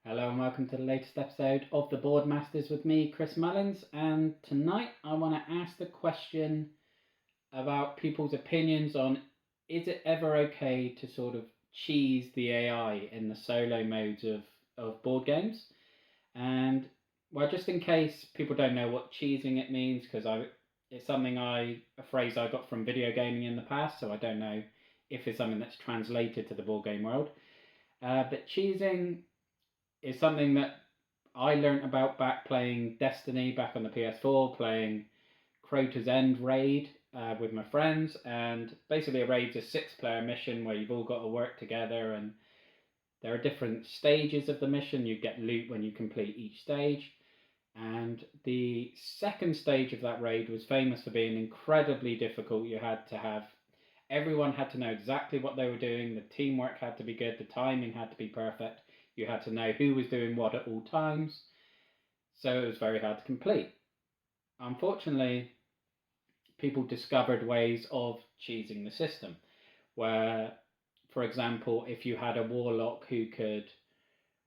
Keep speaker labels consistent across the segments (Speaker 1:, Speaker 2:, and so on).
Speaker 1: Hello and welcome to the latest episode of the Board Masters with me, Chris Mullins. And tonight I want to ask the question about people's opinions on, is it ever okay to sort of cheese the AI in the solo modes of board games? And well, just in case people don't know what cheesing it means, because it's a phrase I got from video gaming in the past, so I don't know if it's something that's translated to the board game world. But cheesing is something that I learnt about back playing Destiny back on the PS4, playing Crota's End raid with my friends, and basically a raid's a 6-player mission where you've all got to work together, and there are different stages of the mission. You get loot when you complete each stage, and the second stage of that raid was famous for being incredibly difficult. Everyone had to know exactly what they were doing, the teamwork had to be good, the timing had to be perfect, you had to know who was doing what at all times, so it was very hard to complete. Unfortunately, people discovered ways of cheesing the system, where, for example, if you had a warlock who could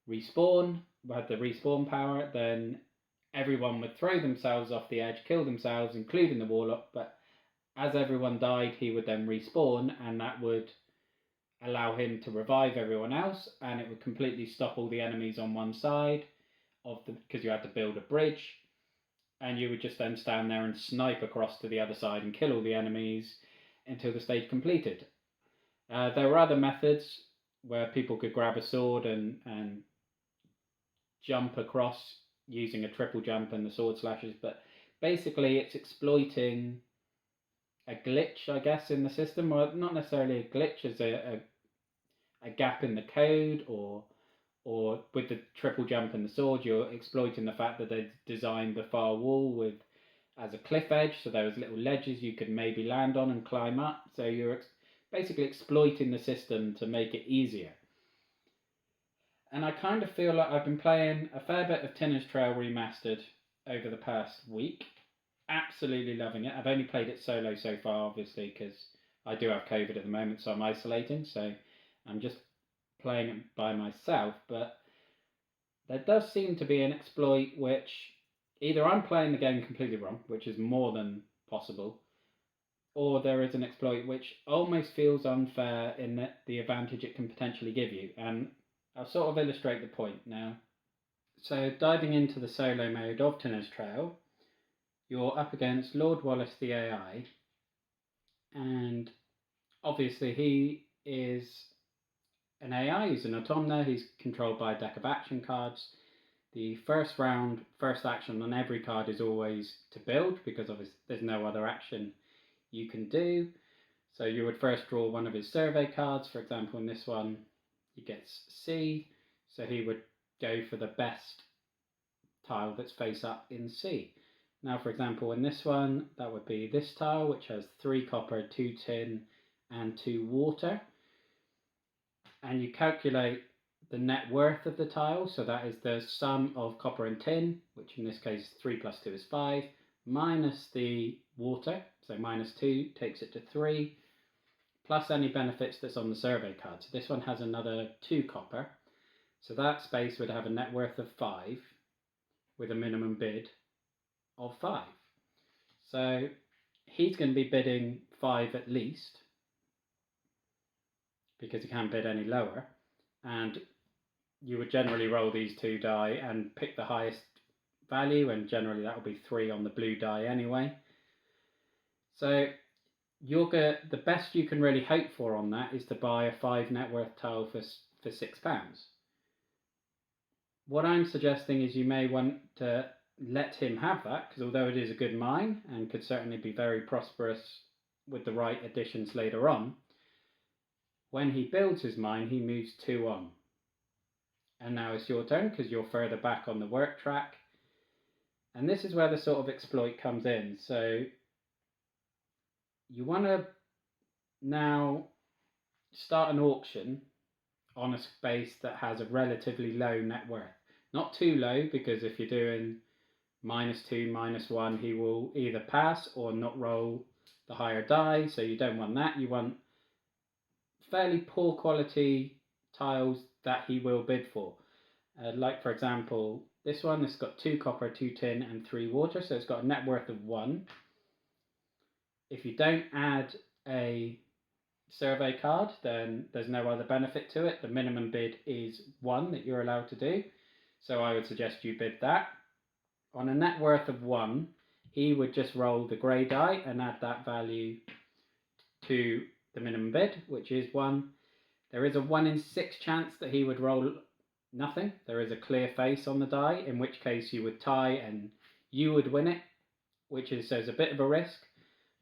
Speaker 1: respawn, had the respawn power, then everyone would throw themselves off the edge, kill themselves, including the warlock, but as everyone died, he would then respawn, and that would allow him to revive everyone else, and it would completely stop all the enemies on one side because you had to build a bridge, and you would just then stand there and snipe across to the other side and kill all the enemies until the stage completed. There were other methods where people could grab a sword and jump across using a triple jump and the sword slashes, but basically it's exploiting a glitch, I guess, in the system. Well, not necessarily a glitch, as a gap in the code, or with the triple jump and the sword, you're exploiting the fact that they designed the far wall as a cliff edge, so there was little ledges you could maybe land on and climb up. So you're basically exploiting the system to make it easier. And I kind of feel like I've been playing a fair bit of Tinner's Trail Remastered over the past week. Absolutely loving it. I've only played it solo so far, obviously, because I do have COVID at the moment, so I'm isolating. So I'm just playing it by myself. But there does seem to be an exploit which either I'm playing the game completely wrong, which is more than possible, or there is an exploit which almost feels unfair in that the advantage it can potentially give you. And I'll sort of illustrate the point now. So diving into the solo mode of Tinner's Trail, you're up against Lord Wallace the AI, and obviously he is an AI, he's an Automna, he's controlled by a deck of action cards. The first action on every card is always to build, because obviously there's no other action you can do. So you would first draw one of his survey cards. For example, in this one, he gets C, so he would go for the best tile that's face up in C. Now, for example, in this one, that would be this tile, which has 3 copper, 2 tin, and 2 water. And you calculate the net worth of the tile, so that is the sum of copper and tin, which in this case 3 plus 2 is 5, minus the water, so minus 2 takes it to 3, plus any benefits that's on the survey card. So this one has another 2 copper, so that space would have a net worth of 5 with a minimum bid of 5. So he's going to be bidding 5 at least, because he can't bid any lower, and you would generally roll these 2 die and pick the highest value, and generally that will be 3 on the blue die anyway. So the best you can really hope for on that is to buy a 5 net worth tile for £6. What I'm suggesting is you may want to let him have that, because although it is a good mine and could certainly be very prosperous with the right additions later on, when he builds his mine, he moves 2 on. And now it's your turn, because you're further back on the work track. And this is where the sort of exploit comes in. So you want to now start an auction on a space that has a relatively low net worth. Not too low, because if you're doing -2, -1, he will either pass or not roll the higher die, so you don't want that. You want fairly poor quality tiles that he will bid for. Like for example, this one, it's got 2 copper, 2 tin, and 3 water, so it's got a net worth of 1. If you don't add a survey card, then there's no other benefit to it. The minimum bid is 1 that you're allowed to do, so I would suggest you bid that. On a net worth of 1, he would just roll the grey die and add that value to the minimum bid, which is 1. There is a 1 in 6 chance that he would roll nothing. There is a clear face on the die, in which case you would tie and you would win it, which is, so it's a bit of a risk,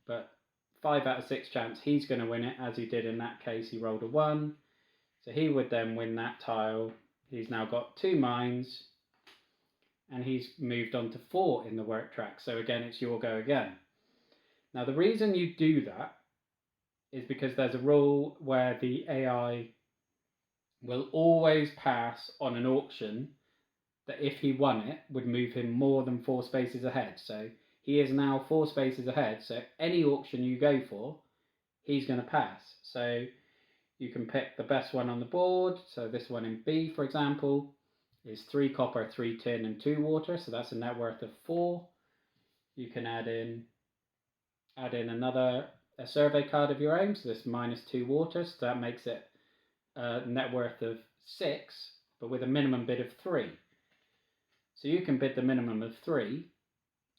Speaker 1: but 5 out of 6 chance he's going to win it, as he did in that case. He rolled a 1, so he would then win that tile. He's now got 2 mines, and he's moved on to 4 in the work track, so again it's your go again. Now the reason you do that is because there's a rule where the AI will always pass on an auction that if he won it would move him more than 4 spaces ahead. So he is now 4 spaces ahead, so any auction you go for, he's going to pass. So you can pick the best one on the board. So this one in B, for example, is 3 copper, 3 tin, and 2 water, so that's a net worth of 4. You can add in a survey card of your own, so this -2 water, so that makes it a net worth of 6, but with a minimum bid of 3. So you can bid the minimum of 3,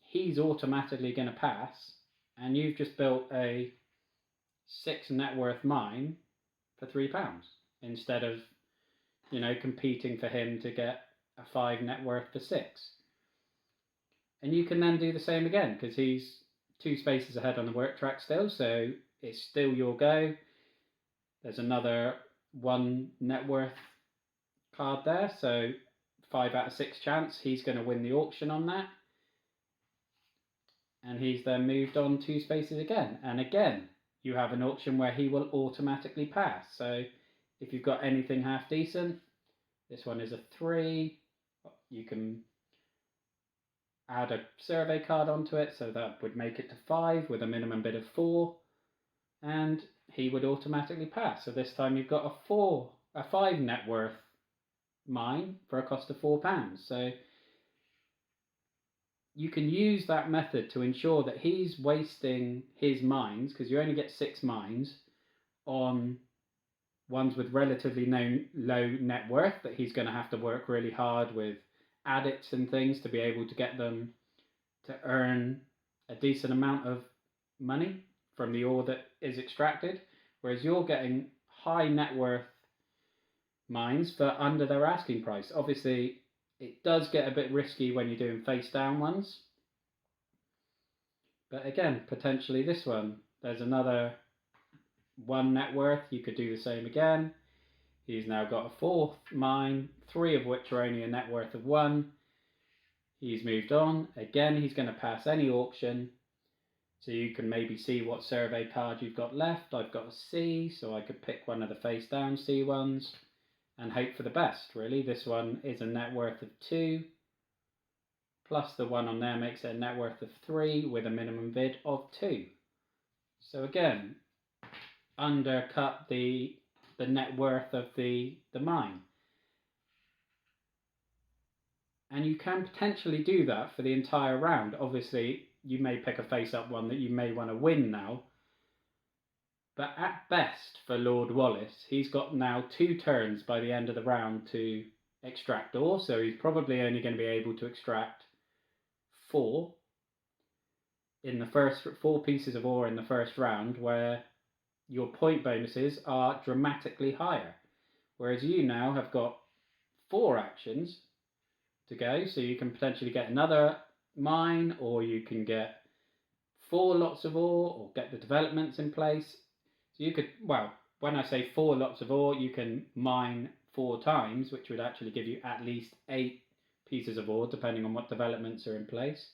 Speaker 1: he's automatically going to pass, and you've just built a 6 net worth mine for £3 instead of, competing for him to get a 5 net worth for 6. And you can then do the same again, because he's 2 spaces ahead on the work track still, so it's still your go. There's another 1 net worth card there, so 5 out of 6 chance he's going to win the auction on that. And he's then moved on 2 spaces again. And again, you have an auction where he will automatically pass. So if you've got anything half decent, this one is a 3. You can add a survey card onto it, so that would make it to 5 with a minimum bid of 4, and he would automatically pass. So this time you've got a 5 net worth mine for a cost of £4. So you can use that method to ensure that he's wasting his mines, because you only get 6 mines, on ones with relatively low net worth that he's going to have to work really hard with adits and things to be able to get them to earn a decent amount of money from the ore that is extracted, whereas you're getting high net worth mines for under their asking price. Obviously it does get a bit risky when you're doing face down ones, but again, potentially this one, there's another 1 net worth. You could do the same again. He's now got a 4th mine, 3 of which are only a net worth of 1. He's moved on. Again, he's going to pass any auction. So you can maybe see what survey card you've got left. I've got a C, so I could pick one of the face down C ones and hope for the best, really. This one is a net worth of 2, plus the one on there makes it a net worth of 3 with a minimum bid of 2. So again, undercut the net worth of the mine. And you can potentially do that for the entire round. Obviously, you may pick a face-up one that you may want to win now. But at best, for Lord Wallace, he's got now 2 turns by the end of the round to extract ore. So he's probably only going to be able to extract 4 in the first 4 pieces of ore in the first round, where your point bonuses are dramatically higher. Whereas you now have got 4 actions to go, so you can potentially get another mine, or you can get 4 lots of ore, or get the developments in place. So you could, well, when I say 4 lots of ore, you can mine 4 times, which would actually give you at least 8 pieces of ore, depending on what developments are in place.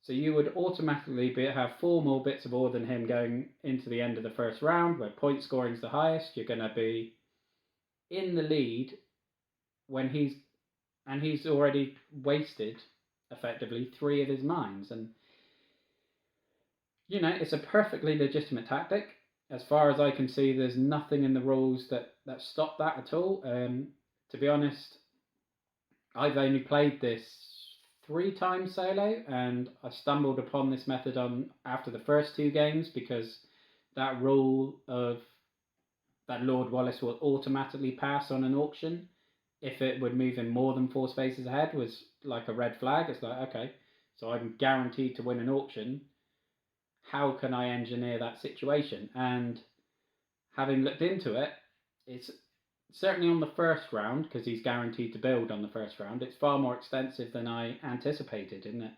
Speaker 1: So you would automatically have 4 more bits of ore than him going into the end of the first round, where point scoring is the highest. You're going to be in the lead when he's already wasted effectively 3 of his mines. And it's a perfectly legitimate tactic. As far as I can see, there's nothing in the rules that stop that at all. To be honest, I've only played this 3 times solo, and I stumbled upon this method on after the first 2 games, because that rule of that Lord Wallace will automatically pass on an auction if it would move in more than 4 spaces ahead was like a red flag. It's like, okay, so I'm guaranteed to win an auction. How can I engineer that situation? And having looked into it, it's certainly on the first round, because he's guaranteed to build on the first round, it's far more extensive than I anticipated, in that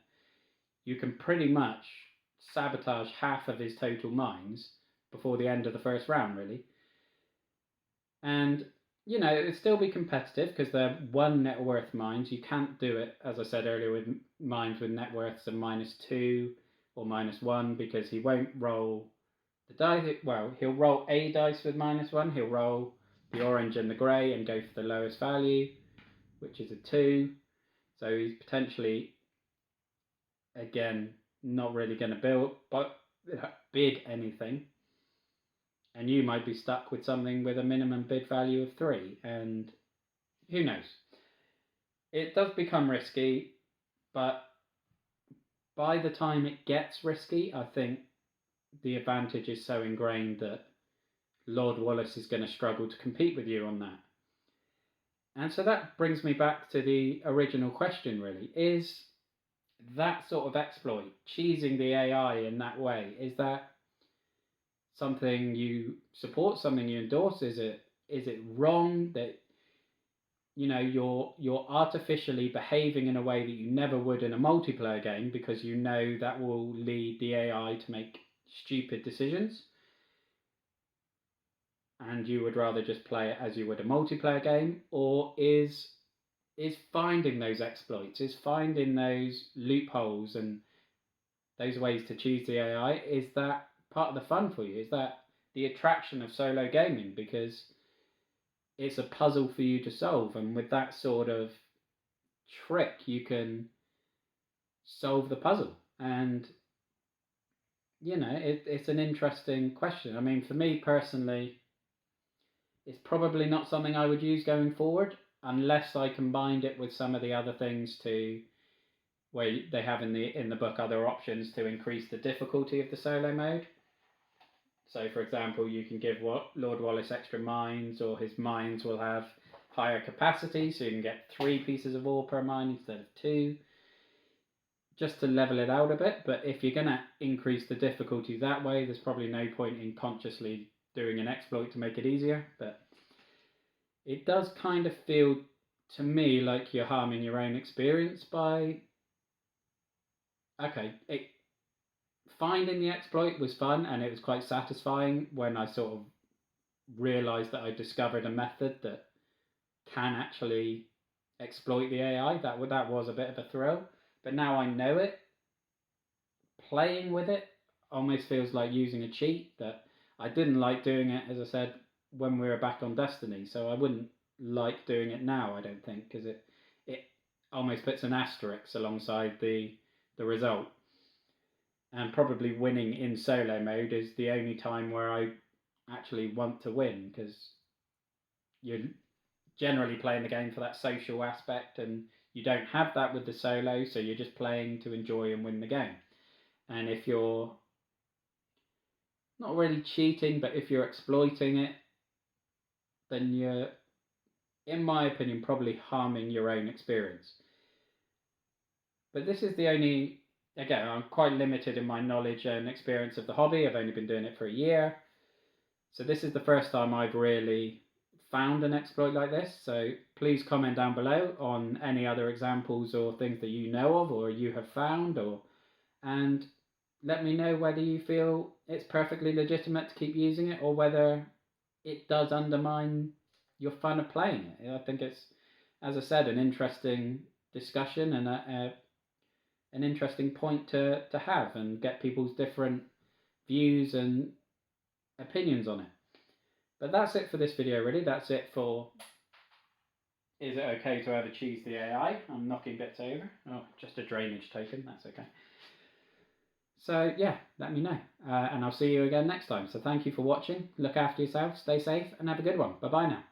Speaker 1: you can pretty much sabotage half of his total mines before the end of the first round, really. And, you know, it'd still be competitive because they're 1 net worth mines. You can't do it, as I said earlier, with mines with net worths of -2 or -1, because he won't roll the die. Well, he'll roll a dice with -1. He'll roll the orange and the grey and go for the lowest value, which is a 2. So he's potentially, again, not really going to build but bid anything. And you might be stuck with something with a minimum bid value of 3, and who knows? It does become risky, but by the time it gets risky, I think the advantage is so ingrained that Lord Wallace is going to struggle to compete with you on that. And so that brings me back to the original question, really. Is that sort of exploit, cheesing the AI in that way, is that something you support, something you endorse? Is it wrong that, you know, you're artificially behaving in a way that you never would in a multiplayer game, because you know that will lead the AI to make stupid decisions, and you would rather just play it as you would a multiplayer game? Or is finding those exploits, is finding those loopholes and those ways to choose the AI, is that part of the fun for you? Is that the attraction of solo gaming? Because it's a puzzle for you to solve, and with that sort of trick you can solve the puzzle. And, you know, it's an interesting question. I mean, for me personally, it's probably not something I would use going forward, unless I combined it with some of the other things to, where they have in the book other options to increase the difficulty of the solo mode. So, for example, you can give Lord Wallace extra mines, or his mines will have higher capacity, so you can get 3 pieces of ore per mine instead of 2, just to level it out a bit. But if you're going to increase the difficulty that way, there's probably no point in consciously doing an exploit to make it easier. But it does kind of feel to me like you're harming your own experience by... Okay, finding the exploit was fun, and it was quite satisfying when I sort of realized that I discovered a method that can actually exploit the AI. That was a bit of a thrill. But now I know it, playing with it almost feels like using a cheat. That I didn't like doing it, as I said, when we were back on Destiny, so I wouldn't like doing it now, I don't think, because it almost puts an asterisk alongside the result. And probably winning in solo mode is the only time where I actually want to win, because you're generally playing the game for that social aspect, and you don't have that with the solo, so you're just playing to enjoy and win the game. And if you're not really cheating, but if you're exploiting it, then you're, in my opinion, probably harming your own experience. But this is the only... Again, I'm quite limited in my knowledge and experience of the hobby. I've only been doing it for a year. So this is the first time I've really found an exploit like this. So please comment down below on any other examples or things that you know of or you have found, and let me know whether you feel it's perfectly legitimate to keep using it, or whether it does undermine your fun of playing it. I think it's, as I said, an interesting discussion and an interesting point to have, and get people's different views and opinions on it. But that's it for this video, really. That's it for is it okay to ever cheese the AI? I'm knocking bits over. Oh, just a drainage token, that's okay. So yeah, let me know. And I'll see you again next time. So thank you for watching. Look after yourself, stay safe, and have a good one. Bye bye now.